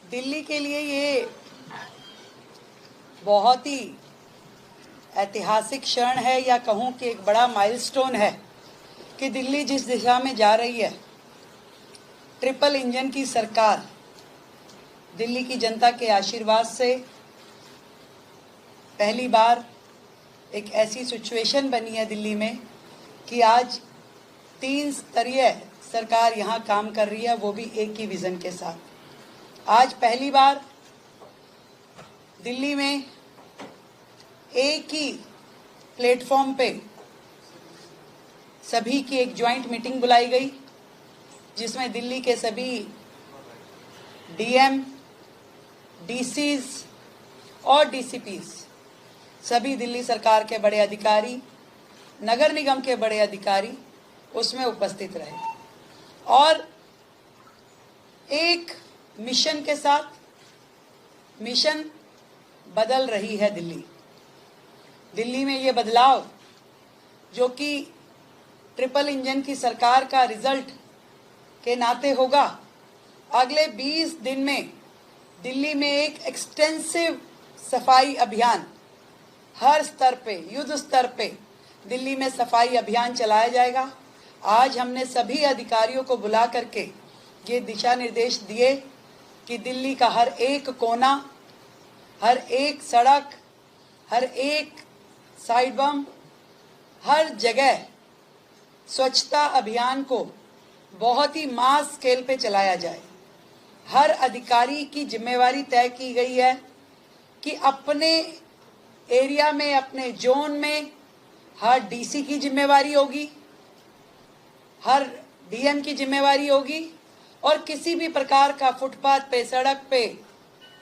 दिल्ली के लिए ये बहुत ही ऐतिहासिक क्षण है, या कहूँ कि एक बड़ा माइलस्टोन है कि दिल्ली जिस दिशा में जा रही है, ट्रिपल इंजन की सरकार, दिल्ली की जनता के आशीर्वाद से पहली बार एक ऐसी सिचुएशन बनी है दिल्ली में कि आज 3 स्तरीय सरकार यहाँ काम कर रही है, वो भी एक ही विज़न के साथ। आज पहली बार दिल्ली में एक ही प्लेटफॉर्म पे सभी की एक ज्वाइंट मीटिंग बुलाई गई, जिसमें दिल्ली के सभी डीएम, डीसीज और डीसीपीज, सभी दिल्ली सरकार के बड़े अधिकारी, नगर निगम के बड़े अधिकारी उसमें उपस्थित रहे और एक मिशन के साथ, मिशन बदल रही है दिल्ली। दिल्ली में ये बदलाव जो कि ट्रिपल इंजन की सरकार का रिजल्ट के नाते होगा, अगले 20 दिन में दिल्ली में एक एक्सटेंसिव सफाई अभियान हर स्तर पे, युद्ध स्तर पे दिल्ली में सफाई अभियान चलाया जाएगा। आज हमने सभी अधिकारियों को बुला करके ये दिशा निर्देश दिए कि दिल्ली का हर एक कोना, हर एक सड़क, हर एक साइड बम, हर जगह स्वच्छता अभियान को बहुत ही मास स्केल पे चलाया जाए। हर अधिकारी की जिम्मेवारी तय की गई है कि अपने एरिया में, अपने जोन में हर डीसी की जिम्मेवारी होगी, हर डीएम की जिम्मेवारी होगी, और किसी भी प्रकार का फुटपाथ पे, सड़क पे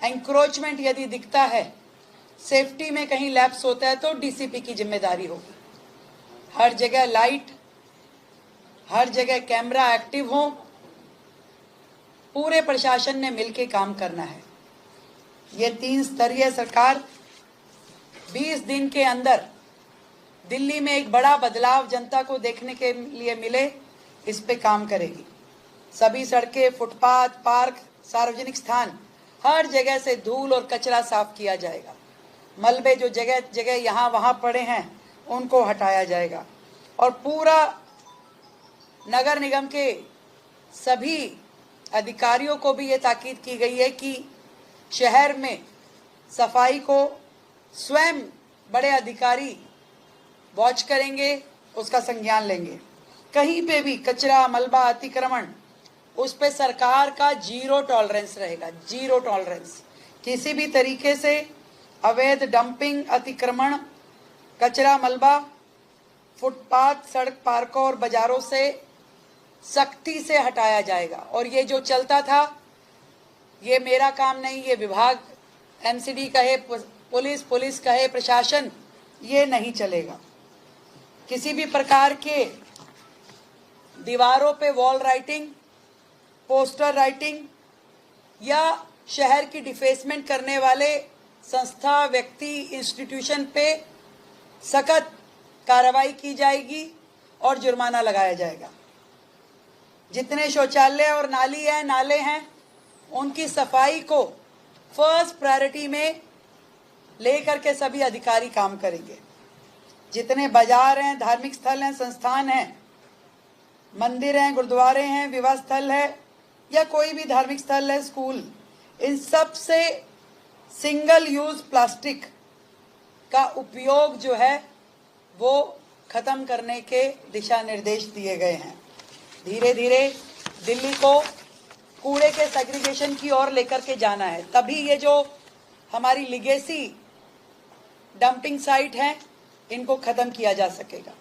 एंक्रोचमेंट यदि दिखता है, सेफ्टी में कहीं लैप्स होता है, तो डीसीपी की जिम्मेदारी होगी। हर जगह लाइट, हर जगह कैमरा एक्टिव हो, पूरे प्रशासन ने मिलकर काम करना है। ये 3 स्तरीय सरकार 20 दिन के अंदर दिल्ली में एक बड़ा बदलाव जनता को देखने के लिए मिले, इस पे काम करेगी। सभी सड़कें, फुटपाथ, पार्क, सार्वजनिक स्थान, हर जगह से धूल और कचरा साफ किया जाएगा। मलबे जो जगह जगह यहाँ वहाँ पड़े हैं उनको हटाया जाएगा और पूरा नगर निगम के सभी अधिकारियों को भी ये ताकीद की गई है कि शहर में सफाई को स्वयं बड़े अधिकारी वॉच करेंगे, उसका संज्ञान लेंगे। कहीं पे भी कचरा, मलबा, अतिक्रमण, उस पे सरकार का 0 टॉलरेंस रहेगा। 0 टॉलरेंस। किसी भी तरीके से अवैध डंपिंग, अतिक्रमण, कचरा, मलबा फुटपाथ, सड़क, पार्कों और बाजारों से सख्ती से हटाया जाएगा। और ये जो चलता था, ये मेरा काम नहीं, ये विभाग, एमसीडी कहे पुलिस कहे प्रशासन, ये नहीं चलेगा। किसी भी प्रकार के दीवारों पे वॉल राइटिंग, पोस्टर राइटिंग या शहर की डिफेसमेंट करने वाले संस्था, व्यक्ति, इंस्टीट्यूशन पे सख्त कार्रवाई की जाएगी और जुर्माना लगाया जाएगा। जितने शौचालय और नाले हैं, उनकी सफाई को फर्स्ट प्रायोरिटी में लेकर के सभी अधिकारी काम करेंगे। जितने बाजार हैं, धार्मिक स्थल हैं, संस्थान हैं, मंदिर हैं, गुरुद्वारे हैं, विवाह स्थल है या कोई भी धार्मिक स्थल है, स्कूल, इन सब से सिंगल यूज प्लास्टिक का उपयोग जो है वो खत्म करने के दिशा निर्देश दिए गए हैं। धीरे धीरे दिल्ली को कूड़े के सेग्रीगेशन की ओर लेकर के जाना है, तभी ये जो हमारी लिगेसी डंपिंग साइट है इनको खत्म किया जा सकेगा।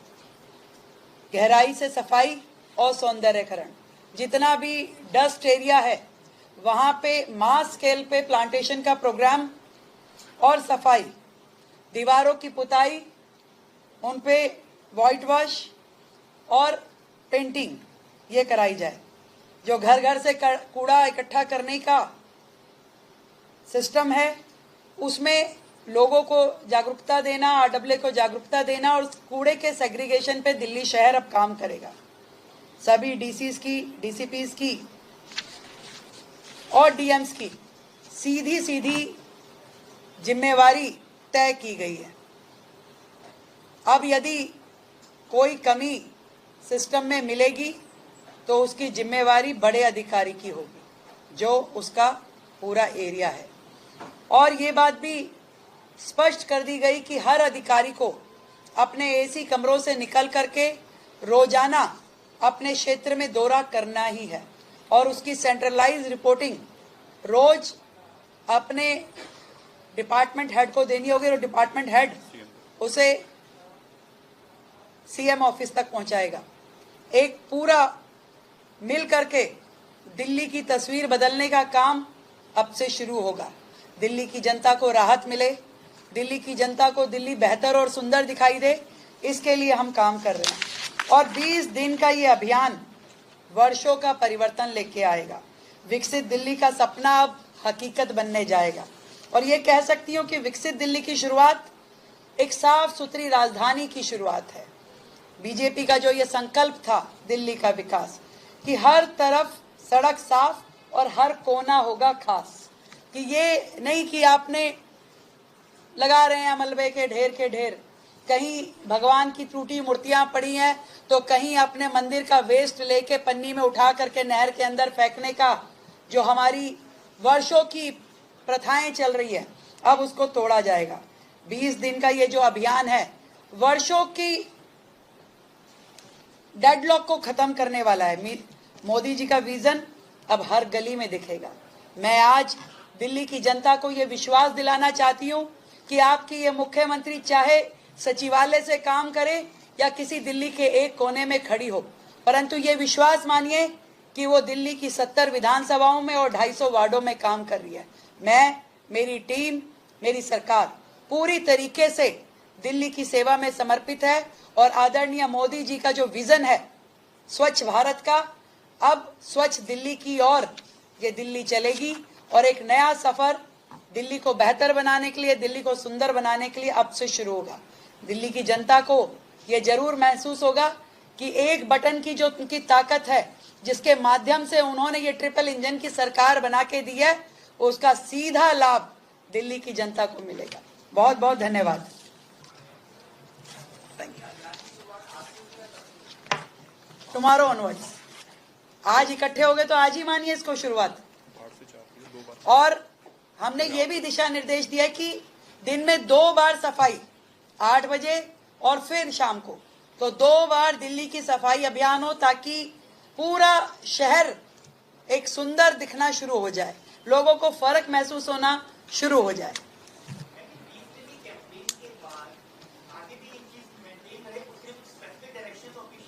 गहराई से सफाई और सौंदर्यकरण, जितना भी डस्ट एरिया है वहां पे मास स्केल पे प्लांटेशन का प्रोग्राम और सफाई, दीवारों की पुताई, उन पे वाइट वॉश और पेंटिंग ये कराई जाए। जो घर घर से कूड़ा इकट्ठा करने का सिस्टम है, उसमें लोगों को जागरूकता देना, आरडब्ल्यू को जागरूकता देना, और कूड़े के सेग्रीगेशन पे दिल्ली शहर अब काम करेगा। सभी डीसीज की, डीसीपीज की और डीएम्स की सीधी सीधी जिम्मेवारी तय की गई है। अब यदि कोई कमी सिस्टम में मिलेगी तो उसकी जिम्मेवारी बड़े अधिकारी की होगी जो उसका पूरा एरिया है। और ये बात भी स्पष्ट कर दी गई कि हर अधिकारी को अपने एसी कमरों से निकल करके रोजाना अपने क्षेत्र में दौरा करना ही है और उसकी सेंट्रलाइज रिपोर्टिंग रोज अपने डिपार्टमेंट हेड को देनी होगी और डिपार्टमेंट हेड उसे सीएम ऑफिस तक पहुंचाएगा। एक पूरा मिल करके दिल्ली की तस्वीर बदलने का काम अब से शुरू होगा। दिल्ली की जनता को राहत मिले, दिल्ली की जनता को दिल्ली बेहतर और सुंदर दिखाई दे, इसके लिए हम काम कर रहे हैं। और 20 दिन का ये अभियान वर्षों का परिवर्तन लेके आएगा। विकसित दिल्ली का सपना अब हकीकत बनने जाएगा। और ये कह सकती हूँ कि विकसित दिल्ली की शुरुआत एक साफ सुथरी राजधानी की शुरुआत है। बीजेपी का जो ये संकल्प था दिल्ली का विकास, कि हर तरफ सड़क साफ और हर कोना होगा खास, कि ये नहीं कि आपने लगा रहे हैं मलबे के ढेर, कहीं भगवान की टूटी मूर्तियां पड़ी हैं तो कहीं अपने मंदिर का वेस्ट लेके पन्नी में उठा करके नहर के अंदर फेंकने का जो हमारी वर्षों की प्रथाएं चल रही है, अब उसको तोड़ा जाएगा। 20 दिन का ये जो अभियान है वर्षों की डेडलॉक को खत्म करने वाला है। मोदी जी का विजन अब हर गली में दिखेगा। मैं आज दिल्ली की जनता को ये विश्वास दिलाना चाहती हूँ कि आपकी ये मुख्यमंत्री चाहे सचिवालय से काम करे या किसी दिल्ली के एक कोने में खड़ी हो, परंतु ये विश्वास मानिए कि वो दिल्ली की 70 विधानसभाओं में और 250 वार्डों में काम कर रही है। मैं, मेरी टीम, मेरी सरकार पूरी तरीके से दिल्ली की सेवा में समर्पित है और आदरणीय मोदी जी का जो विजन है स्वच्छ भारत का, अब स्वच्छ दिल्ली की ओर ये दिल्ली चलेगी और एक नया सफर दिल्ली को बेहतर बनाने के लिए, दिल्ली को सुंदर बनाने के लिए अब से शुरू होगा। दिल्ली की जनता को ये जरूर महसूस होगा कि एक बटन की जो उनकी ताकत है, जिसके माध्यम से उन्होंने ये ट्रिपल इंजन की सरकार बना के दी है, उसका सीधा लाभ दिल्ली की जनता को मिलेगा। बहुत बहुत धन्यवाद। टुमारो ऑनवर्ड्स, आज इकट्ठे हो गए तो आज ही मानिए इसको शुरुआत। और हमने ये भी दिशा निर्देश दिया कि दिन में 2 बार सफाई, 8 बजे और फिर शाम को, तो 2 बार दिल्ली की सफाई अभियान हो ताकि पूरा शहर एक सुंदर दिखना शुरू हो जाए, लोगों को फर्क महसूस होना शुरू हो जाए।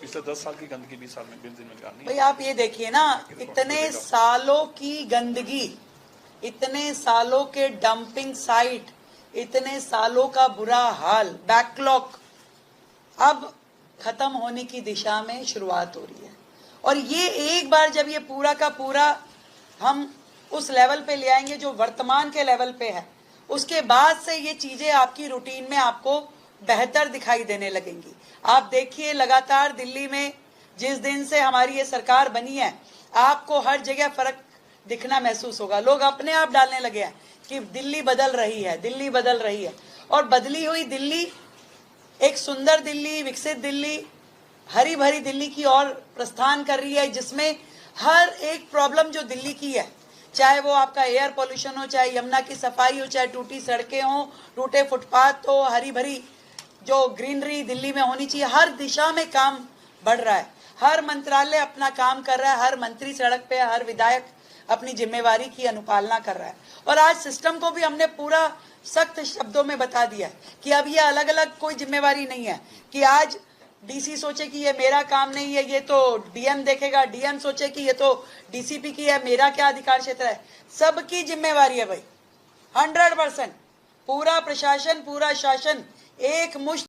पिछले 10 साल की गंदगी 20 साल में 20 दिन में निकालनी। भाई आप ये देखिए ना, इतने सालों की गंदगी, इतने सालों के डंपिंग साइट, इतने सालों का बुरा हाल, बैकलॉग अब खत्म होने की दिशा में शुरुआत हो रही है। और ये एक बार जब ये पूरा का पूरा हम उस लेवल पे ले आएंगे जो वर्तमान के लेवल पे है, उसके बाद से ये चीजें आपकी रूटीन में आपको बेहतर दिखाई देने लगेंगी। आप देखिए लगातार दिल्ली में जिस दिन से हमारी ये सरकार बनी है, आपको हर जगह फर्क दिखना महसूस होगा। लोग अपने आप डालने लगे हैं कि दिल्ली बदल रही है, दिल्ली बदल रही है। और बदली हुई दिल्ली एक सुंदर दिल्ली, विकसित दिल्ली, हरी भरी दिल्ली की ओर प्रस्थान कर रही है, जिसमें हर एक प्रॉब्लम जो दिल्ली की है, चाहे वो आपका एयर पोल्यूशन हो, चाहे यमुना की सफाई हो, चाहे टूटी सड़कें हो, टूटे फुटपाथ हो, हरी भरी जो ग्रीनरी दिल्ली में होनी चाहिए, हर दिशा में काम बढ़ रहा है। हर मंत्रालय अपना काम कर रहा है, हर मंत्री सड़क पे, हर विधायक अपनी जिम्मेवारी की अनुपालना कर रहा है। और आज सिस्टम को भी हमने पूरा सख्त शब्दों में बता दिया कि अब ये अलग अलग कोई जिम्मेवारी नहीं है कि आज डीसी सोचे कि ये मेरा काम नहीं है, ये तो डीएम देखेगा, डीएम सोचे कि ये तो डीसीपी की है, मेरा क्या अधिकार क्षेत्र है। सबकी जिम्मेवारी है भाई, 100%। पूरा प्रशासन, पूरा शासन एक मुश्त